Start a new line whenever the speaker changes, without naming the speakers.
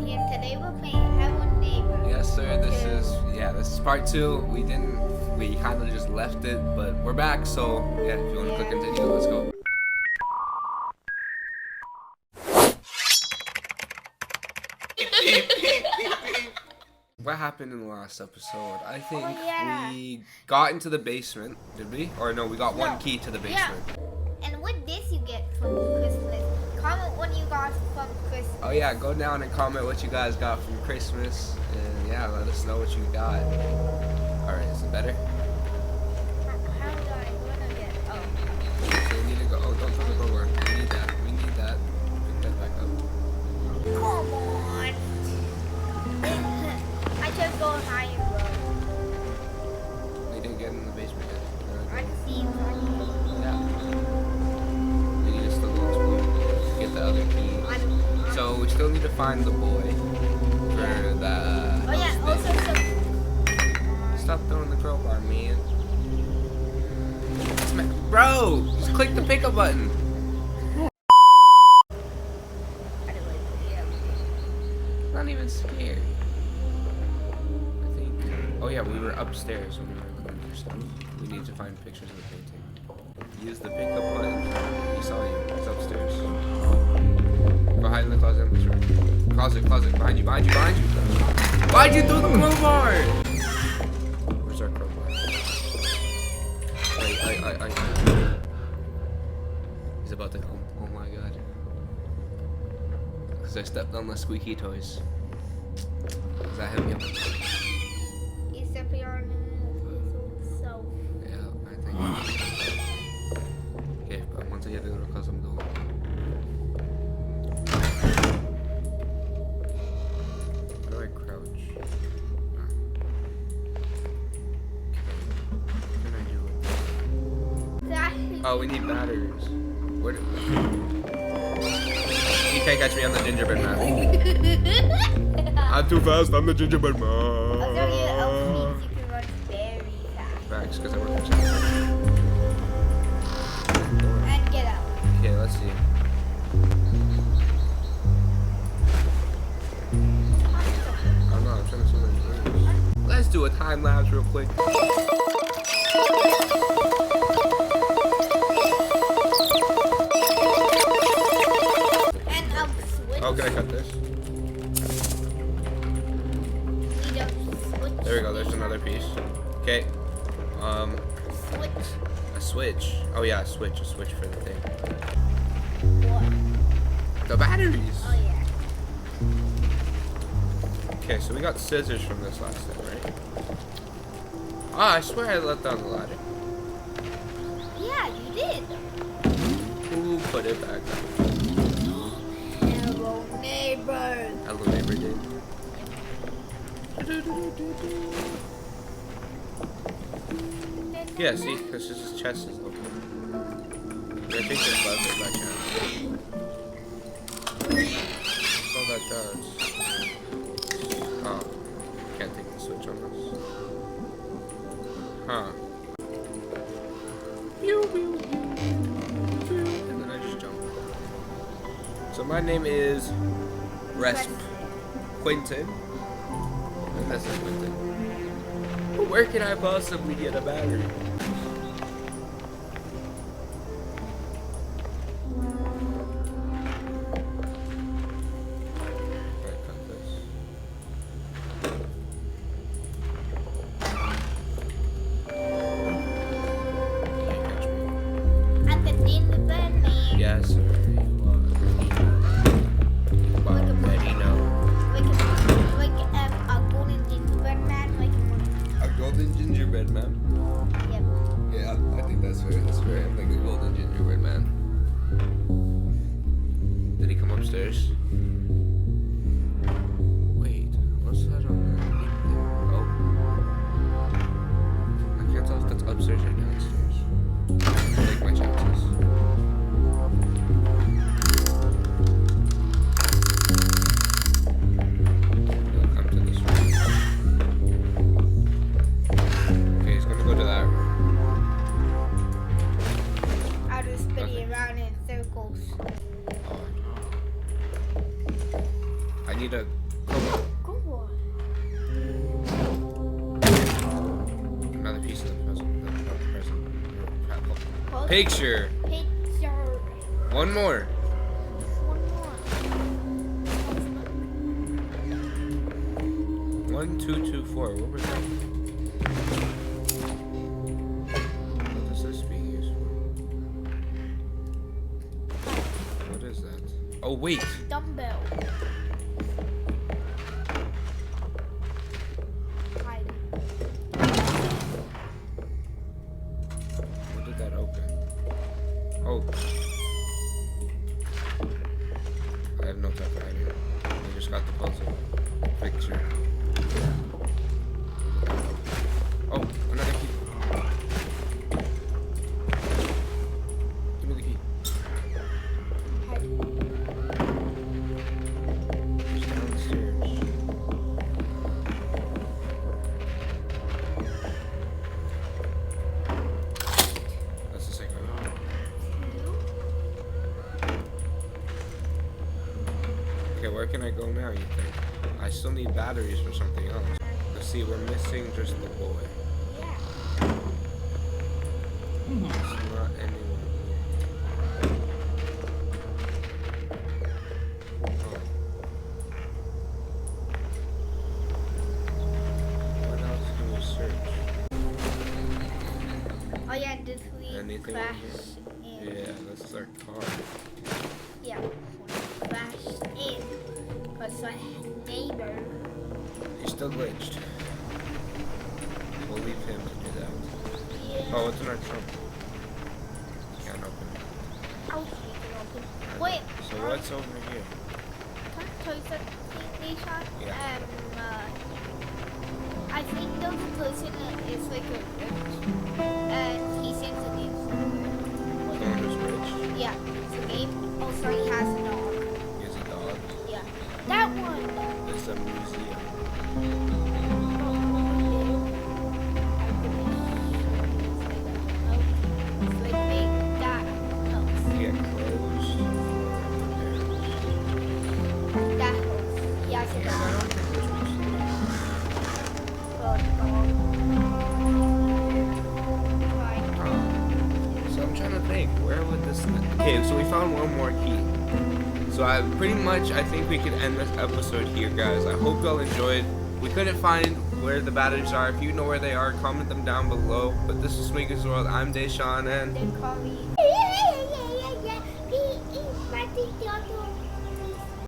here, and today we're playing Hello Neighbor.
Yes, sir. This is part 2. We kind of just left it, but we're back. So yeah, if you want to click continue, let's go. What happened in the last episode? I think we got into the basement. Did we? Or no, we got one key to the basement.
Yeah. And what did you get from Christmas? Comment what you got from Christmas.
Oh yeah, go down and comment what you guys got from Christmas, and yeah, let us know what you got. All right, is it better?
How do I gonna get? Oh.
So we need to go. Oh, don't put the door. We need that. We need that. Pick that back up.
Come on. I just go higher, bro.
They didn't get in the basement yet.
I see you.
Yeah. We need to still go explore. Get the other keys. So we still need to find the boy for the.
Oh yeah. Also,
Stop throwing the crowbar, man. Bro, just click the pickup button. I'm not even scared. I think. Oh yeah, we were upstairs when we were looking for stuff. We need to find pictures of the painting. Use the pickup button. He saw you. He's upstairs. Go hide in the closet. Closet, behind you. Why'd you throw the crowbar? Where's our crowbar? I. He's about to come. Oh my god. Because I stepped on the squeaky toys. Is that him? Yep.
he's up here on so.
Yeah, I think. Okay, but once I get to the closet, I'm going. How do I crouch? What can I do with this? Oh, we need batteries. Where do... You can't catch me on the gingerbread man. I'm too fast, I'm the gingerbread man.
I'll tell you else means you can run very fast.
Facts, because I work for something.
And get out.
Okay, let's see. I don't know, I'm trying to see what it is. Let's do a time lapse real quick. Oh, can I cut this? There we go, there's another piece. Okay. A switch. Oh yeah, a switch for the thing.
What?
The batteries!
Oh yeah.
Okay, so we got scissors from this last time, right? Ah, I swear I let down the ladder.
Yeah, you did.
Who put it back up?
Hello, neighbor.
Hello, neighbor did. Yeah, see, because his chest is open. I think this lever back here. That's all that does. Oh, can't take the switch on this. Huh. And then I just jump. So my name is Resp Quentin. And this is Quentin. Where can I possibly get a battery? Yes. Golden gingerbread man.
Yep.
Yeah, I think that's fair. That's fair. I'm like a golden gingerbread man. Did he come upstairs? Wait, what's that on there? Oh. I can't tell if that's upstairs or downstairs. I'll take my chances. He'll come to this room. Go to that.
I'll just spin it around in circles.
I need to
Go on.
Another piece of the puzzle.
Hold
Picture.
Picture.
One more.
One more.
1, 2, 2, 4. What was that? What does this be used for? What is that? Oh, wait.
Dumbbell. Hide.
What did that open? Oh. I have no type of idea. I just got the puzzle. Picture. Oh, another key. Give me the key.
Hide.
It's downstairs. That's the second one. Okay, where can I go now, you think? I still need batteries for something else. Let's see, we're missing just the boy.
Yeah.
It's not anyone here. Oh. What else can we search?
Oh yeah, did we
Anything
crash
in
in?
Yeah, this is our car.
Yeah. Crash in. Cause my neighbor.
He's still glitched. We'll leave him to do that.
Yeah.
Oh, what's in our trunk? Can't open it.
Oh, we can open. Wait.
So what's over here?
Can I tell you something, Nishan?
Yeah.
I think the person is like a rich, and he seems to be.
Someone who's rich?
Yeah, it's a game. Oh, sorry, he has a dog.
He has a dog.
Yeah. That one!
It's a museum.
It's like make that house.
You get clothes.
That house. He has a
Yeah, I
dog.
don't think there's much to do. So I'm trying to think, where would this... Okay, so we found one more key. So I think we could end this episode here, guys. I hope y'all enjoyed. We couldn't find where the batteries are. If you know where they are, comment them down below. But this is Smoogie's World. I'm Deshaun, and...
They call me.